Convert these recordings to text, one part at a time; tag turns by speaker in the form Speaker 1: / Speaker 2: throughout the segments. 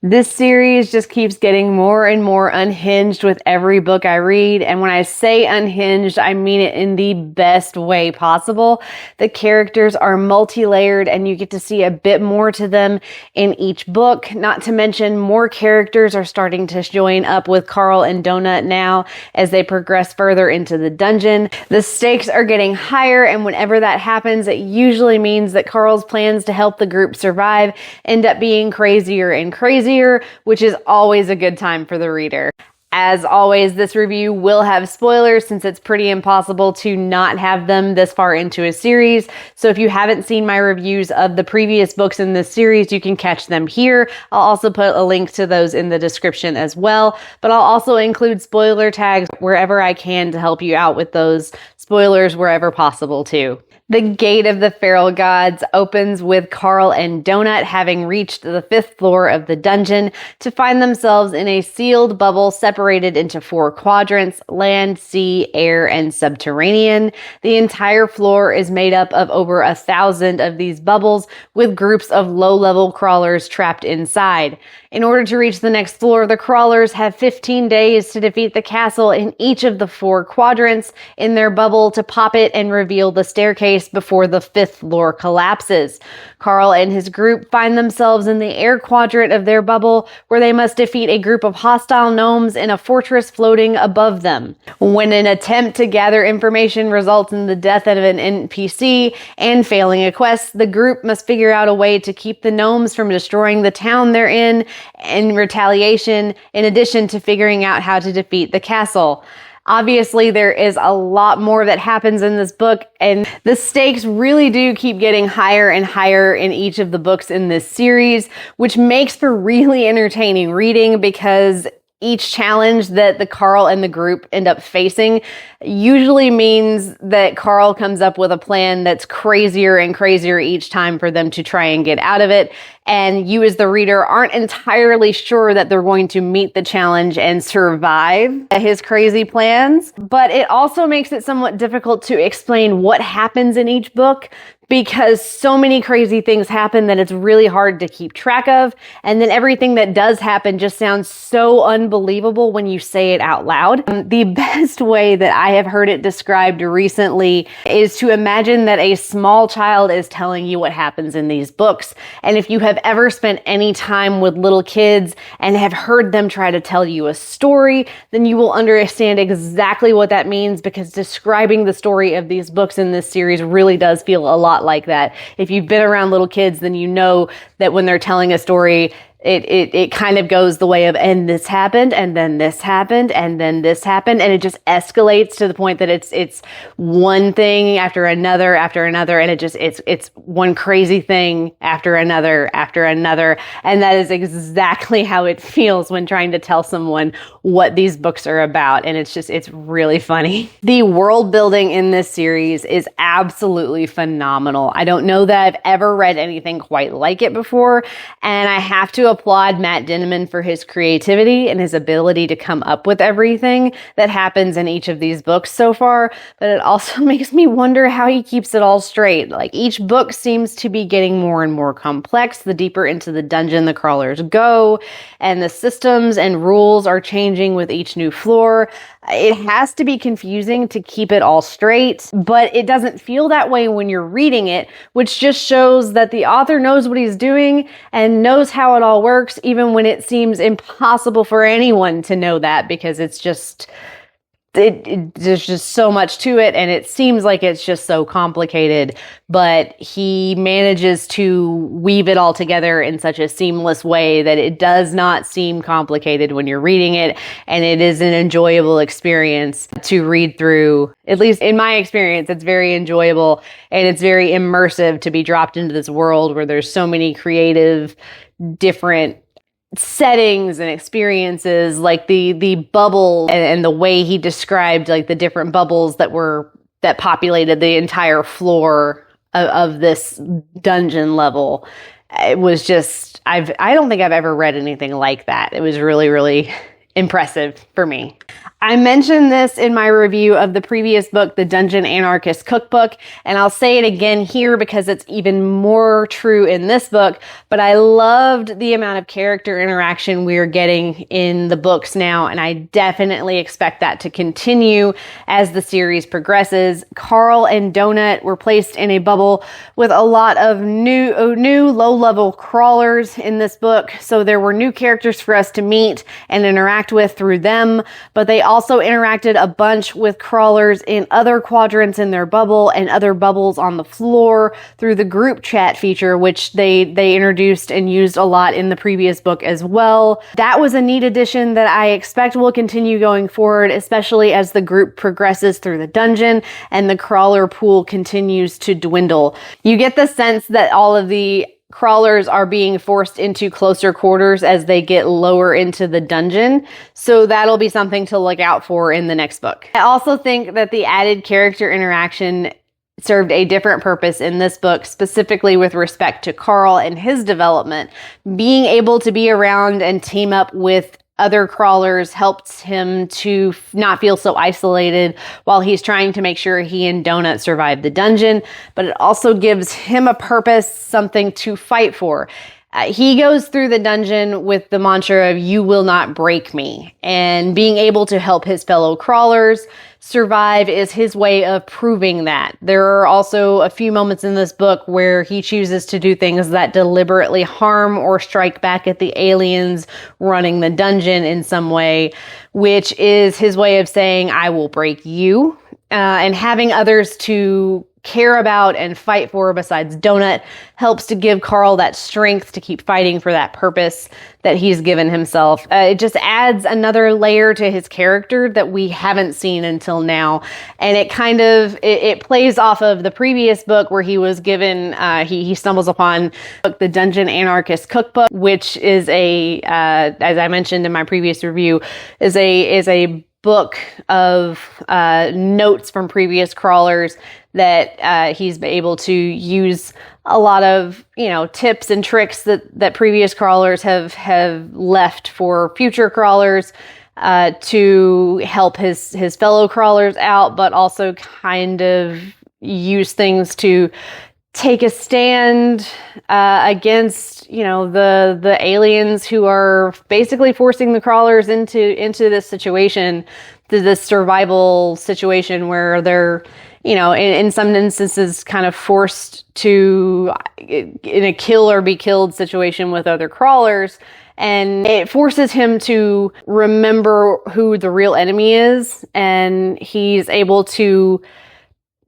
Speaker 1: This series just keeps getting more and more unhinged with every book I read. And when I say unhinged, I mean it in the best way possible. The characters are multi-layered and you get to see a bit more to them in each book. Not to mention more characters are starting to join up with Carl and Donut now as they progress further into the dungeon. The stakes are getting higher, and whenever that happens, it usually means that Carl's plans to help the group survive end up being crazier and crazier, which is always a good time for the reader. As always, this review will have spoilers since it's pretty impossible to not have them this far into a series. So if you haven't seen my reviews of the previous books in this series, you can catch them here. I'll also put a link to those in the description as well, but I'll also include spoiler tags wherever I can to help you out with those spoilers wherever possible too. The Gate of the Feral Gods opens with Carl and Donut having reached the 5th floor of the dungeon to find themselves in a sealed bubble separated into 4 quadrants: land, sea, air, and subterranean. The entire floor is made up of over 1,000 of these bubbles with groups of low-level crawlers trapped inside. In order to reach the next floor, the crawlers have 15 days to defeat the castle in each of the 4 quadrants in their bubble to pop it and reveal the staircase before the 5th floor collapses. Carl and his group find themselves in the air quadrant of their bubble, where they must defeat a group of hostile gnomes in a fortress floating above them. When an attempt to gather information results in the death of an NPC and failing a quest, the group must figure out a way to keep the gnomes from destroying the town they're in retaliation, in addition to figuring out how to defeat the castle. Obviously, there is a lot more that happens in this book, and the stakes really do keep getting higher and higher in each of the books in this series, which makes for really entertaining reading because each challenge that the Carl and the group end up facing usually means that Carl comes up with a plan that's crazier and crazier each time for them to try and get out of it. And you as the reader aren't entirely sure that they're going to meet the challenge and survive his crazy plans. But it also makes it somewhat difficult to explain what happens in each book, because so many crazy things happen that it's really hard to keep track of. And then everything that does happen just sounds so unbelievable when you say it out loud. The best way that I have heard it described recently is to imagine that a small child is telling you what happens in these books. And if you have ever spent any time with little kids and have heard them try to tell you a story, then you will understand exactly what that means, because describing the story of these books in this series really does feel a lot like that. If you've been around little kids, then you know that when they're telling a story, it kind of goes the way of, and this happened, and then this happened, and then this happened, and it just escalates to the point that it's one thing after another, and it's one crazy thing after another, and that is exactly how it feels when trying to tell someone what these books are about, and it's really funny. The world building in this series is absolutely phenomenal. I don't know that I've ever read anything quite like it before, and I have to applaud Matt Dinniman for his creativity and his ability to come up with everything that happens in each of these books so far, but it also makes me wonder how he keeps it all straight. Like, each book seems to be getting more and more complex the deeper into the dungeon the crawlers go, and the systems and rules are changing with each new floor. It has to be confusing to keep it all straight, but it doesn't feel that way when you're reading it, which just shows that the author knows what he's doing and knows how it all works, even when it seems impossible for anyone to know that, because it's just... there's just so much to it, and it seems like it's just so complicated, but he manages to weave it all together in such a seamless way that it does not seem complicated when you're reading it, and it is an enjoyable experience to read through. At least in my experience, it's very enjoyable, and it's very immersive to be dropped into this world where there's so many creative, different settings and experiences, like the bubble and the way he described like the different bubbles that populated the entire floor of this dungeon level. It was just, I don't think I've ever read anything like that. It was really, really impressive for me. I mentioned this in my review of the previous book, The Dungeon Anarchist Cookbook, and I'll say it again here because it's even more true in this book, but I loved the amount of character interaction we're getting in the books now, and I definitely expect that to continue as the series progresses. Carl and Donut were placed in a bubble with a lot of new low-level crawlers in this book, so there were new characters for us to meet and interact with through them, but they also interacted a bunch with crawlers in other quadrants in their bubble and other bubbles on the floor through the group chat feature, which they introduced and used a lot in the previous book as well. That was a neat addition that I expect will continue going forward, especially as the group progresses through the dungeon and the crawler pool continues to dwindle. You get the sense that all of the crawlers are being forced into closer quarters as they get lower into the dungeon. So that'll be something to look out for in the next book. I also think that the added character interaction served a different purpose in this book, specifically with respect to Carl and his development. Being able to be around and team up with other crawlers helps him to not feel so isolated while he's trying to make sure he and Donut survive the dungeon, but it also gives him a purpose, something to fight for. He goes through the dungeon with the mantra of "you will not break me," and being able to help his fellow crawlers survive is his way of proving that. There are also a few moments in this book where he chooses to do things that deliberately harm or strike back at the aliens running the dungeon in some way, which is his way of saying, "I will break you." And having others to care about and fight for besides Donut helps to give Carl that strength to keep fighting for that purpose that he's given himself. It just adds another layer to his character that we haven't seen until now. And it kind of, it plays off of the previous book where he was given, he stumbles upon The Dungeon Anarchist Cookbook, which is as I mentioned in my previous review, is a book of notes from previous crawlers that he's been able to use a lot of, tips and tricks that previous crawlers have left for future crawlers to help his fellow crawlers out, but also kind of use things to take a stand against, the aliens who are basically forcing the crawlers into this situation, to this survival situation where they're, in some instances kind of forced to, in a kill or be killed situation with other crawlers. And it forces him to remember who the real enemy is, and he's able to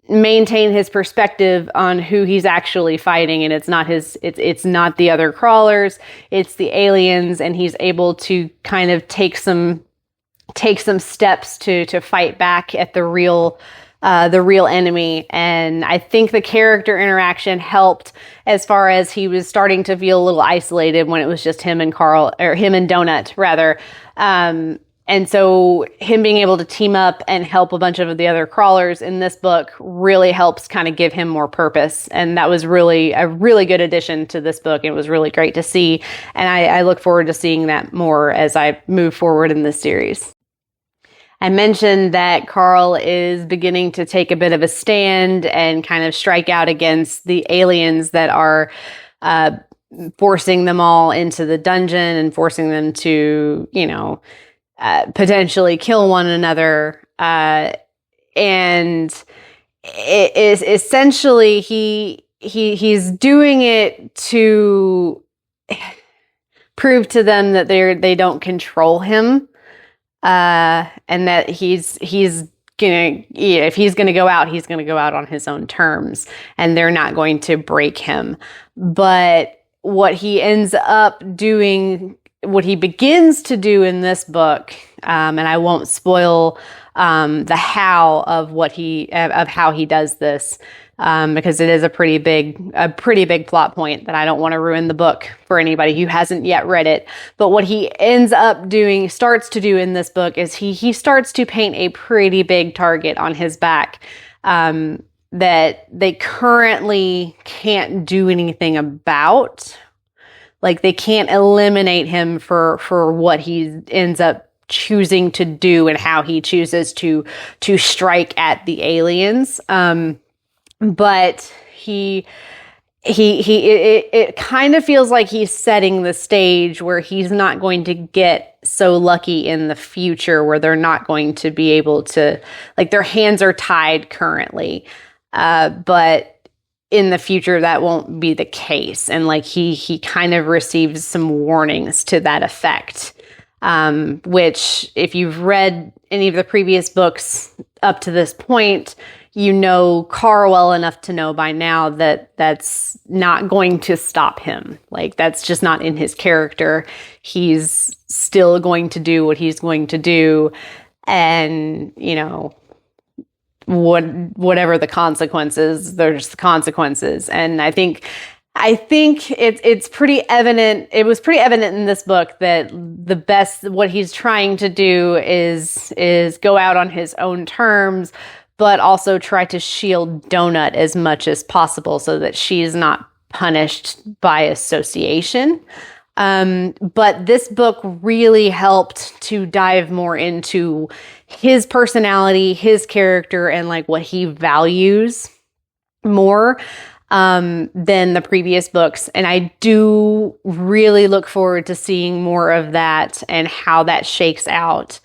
Speaker 1: maintain his perspective on who he's actually fighting, and it's not the other crawlers, it's the aliens, and he's able to kind of take some steps to fight back at the real enemy. And I think the character interaction helped as far as he was starting to feel a little isolated when it was just him and Donut rather. And so him being able to team up and help a bunch of the other crawlers in this book really helps kind of give him more purpose. And that was really a really good addition to this book. It was really great to see. And I look forward to seeing that more as I move forward in this series. I mentioned that Carl is beginning to take a bit of a stand and kind of strike out against the aliens that are forcing them all into the dungeon and forcing them to, potentially kill one another. And it is essentially he's doing it to prove to them that they don't control him. And that he's gonna, if he's gonna go out, he's gonna go out on his own terms, and they're not going to break him. But what he ends up doing, what he begins to do in this book, and I won't spoil the how of how he does this, because it is a pretty big plot point that I don't want to ruin the book for anybody who hasn't yet read it. But what he starts to do in this book is he starts to paint a pretty big target on his back that they currently can't do anything about. Like, they can't eliminate him for what he ends up choosing to do and how he chooses to strike at the aliens. But it kind of feels like he's setting the stage where he's not going to get so lucky in the future, where they're not going to be able to, like, their hands are tied currently. But in the future, that won't be the case. And like, he kind of receives some warnings to that effect. Which, if you've read any of the previous books up to this point, you know Carl well enough to know by now that that's not going to stop him. Like, that's just not in his character. He's still going to do what he's going to do. And, you know, whatever the consequences, there's the consequences. And I think it's pretty evident. It was pretty evident in this book that what he's trying to do is go out on his own terms, but also try to shield Donut as much as possible so that she's not punished by association. But this book really helped to dive more into his personality, his character, and like what he values more than the previous books. And I do really look forward to seeing more of that and how that shakes out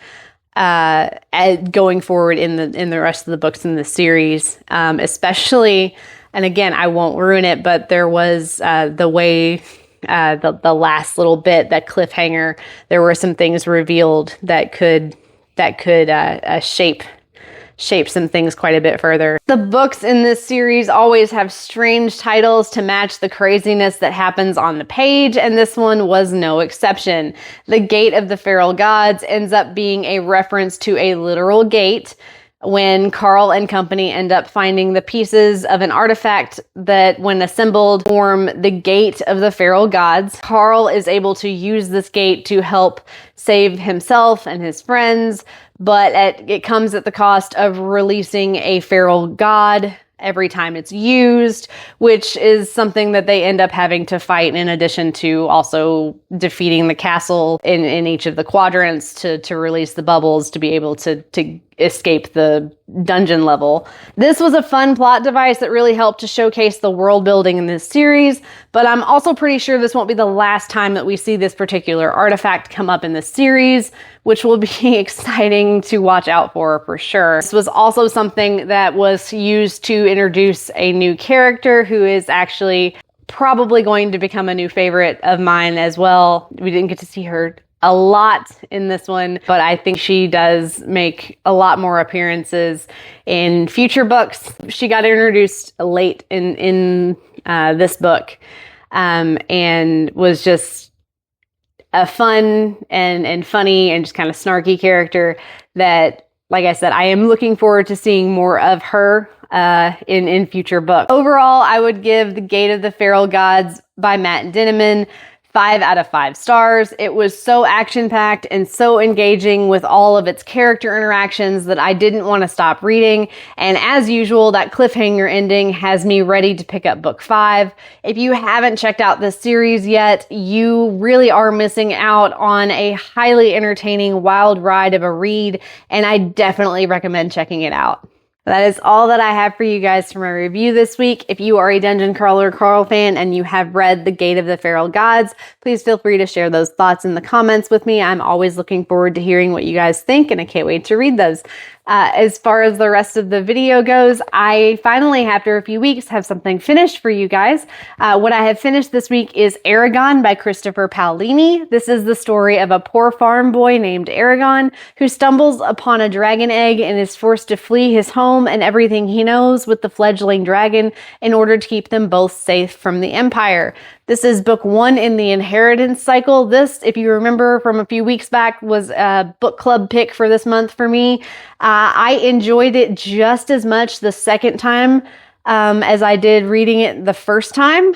Speaker 1: going forward in the rest of the books in the series, especially. And again, I won't ruin it, but there was the last little bit, that cliffhanger. There were some things revealed that could shape some things quite a bit further. The books in this series always have strange titles to match the craziness that happens on the page, and this one was no exception. The Gate of the Feral Gods ends up being a reference to a literal gate when Carl and company end up finding the pieces of an artifact that, when assembled, form the Gate of the Feral Gods. Carl is able to use this gate to help save himself and his friends, but it comes at the cost of releasing a feral god every time it's used, which is something that they end up having to fight, in addition to also defeating the castle in each of the quadrants to release the bubbles to be able to escape the dungeon level. This was a fun plot device that really helped to showcase the world building in this series, but I'm also pretty sure this won't be the last time that we see this particular artifact come up in the series, which will be exciting to watch out for sure. This was also something that was used to introduce a new character who is actually probably going to become a new favorite of mine as well. We didn't get to see her a lot in this one, but I think she does make a lot more appearances in future books. She got introduced late in this book, and was just a fun and funny and just kind of snarky character that, like I said, I am looking forward to seeing more of her in future books. Overall, I would give The Gate of the Feral Gods by Matt Dinniman 5 out of 5 stars. It was so action-packed and so engaging with all of its character interactions that I didn't want to stop reading. And as usual, that cliffhanger ending has me ready to pick up book 5. If you haven't checked out this series yet, you really are missing out on a highly entertaining wild ride of a read, and I definitely recommend checking it out. That is all that I have for you guys for my review this week. If you are a Dungeon Crawler Carl fan and you have read The Gate of the Feral Gods, please feel free to share those thoughts in the comments with me. I'm always looking forward to hearing what you guys think, and I can't wait to read those. As far as the rest of the video goes, I finally, after a few weeks, have something finished for you guys. What I have finished this week is Eragon by Christopher Paolini. This is the story of a poor farm boy named Eragon who stumbles upon a dragon egg and is forced to flee his home and everything he knows with the fledgling dragon in order to keep them both safe from the Empire. This is book 1 in the inheritance cycle. This, if you remember from a few weeks back, was a book club pick for this month for me. I enjoyed it just as much the second time as I did reading it the first time,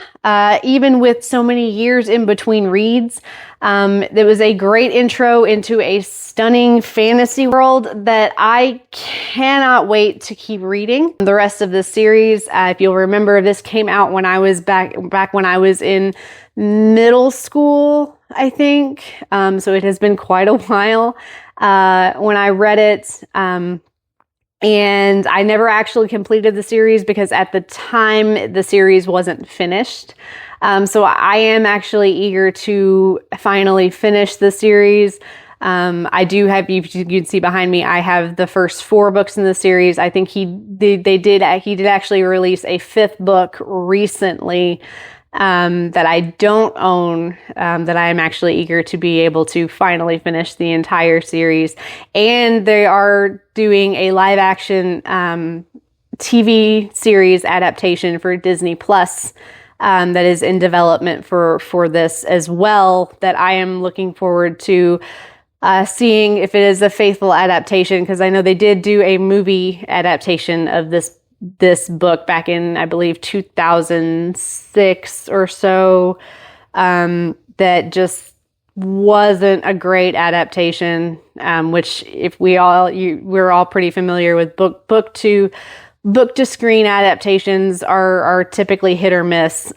Speaker 1: even with so many years in between reads. There was a great intro into a stunning fantasy world that I cannot wait to keep reading the rest of this series. If you'll remember, this came out when I was back when I was in middle school, I think. So it has been quite a while. when I read it. And I never actually completed the series because at the time the series wasn't finished. So I am actually eager to finally finish the series. I do have, you can see behind me, I have the first 4 books in the series. I think he did actually release a 5th book recently, that I don't own, that I am actually eager to be able to finally finish the entire series. And they are doing a live action, TV series adaptation for Disney Plus, that is in development for this as well, that I am looking forward to seeing if it is a faithful adaptation, because I know they did do a movie adaptation of this book back in, I believe, 2006 or so, that just wasn't a great adaptation, which if we're all pretty familiar with book to screen adaptations are typically hit or miss.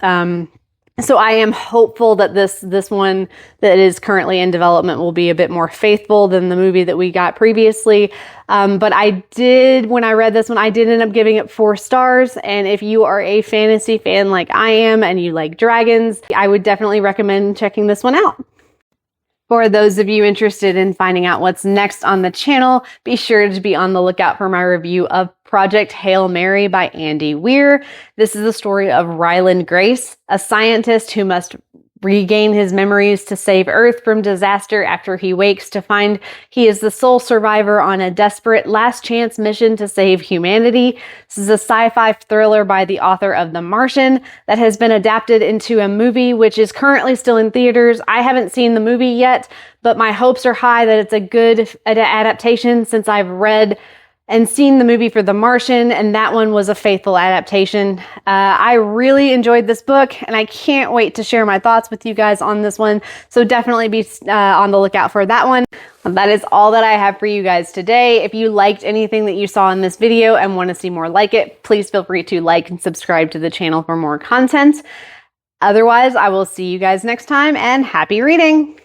Speaker 1: So I am hopeful that this one that is currently in development will be a bit more faithful than the movie that we got previously. But when I read this one, I did end up giving it 4 stars. And if you are a fantasy fan like I am and you like dragons, I would definitely recommend checking this one out. For those of you interested in finding out what's next on the channel, be sure to be on the lookout for my review of Project Hail Mary by Andy Weir. This is the story of Ryland Grace, a scientist who must regain his memories to save Earth from disaster after he wakes to find he is the sole survivor on a desperate last chance mission to save humanity. This is a sci-fi thriller by the author of The Martian that has been adapted into a movie, which is currently still in theaters. I haven't seen the movie yet, but my hopes are high that it's a good adaptation, since I've read and seen the movie for The Martian, and that one was a faithful adaptation. I really enjoyed this book, and I can't wait to share my thoughts with you guys on this one, so definitely be on the lookout for that one. That is all that I have for you guys today. If you liked anything that you saw in this video and want to see more like it, please feel free to like and subscribe to the channel for more content. Otherwise, I will see you guys next time, and happy reading!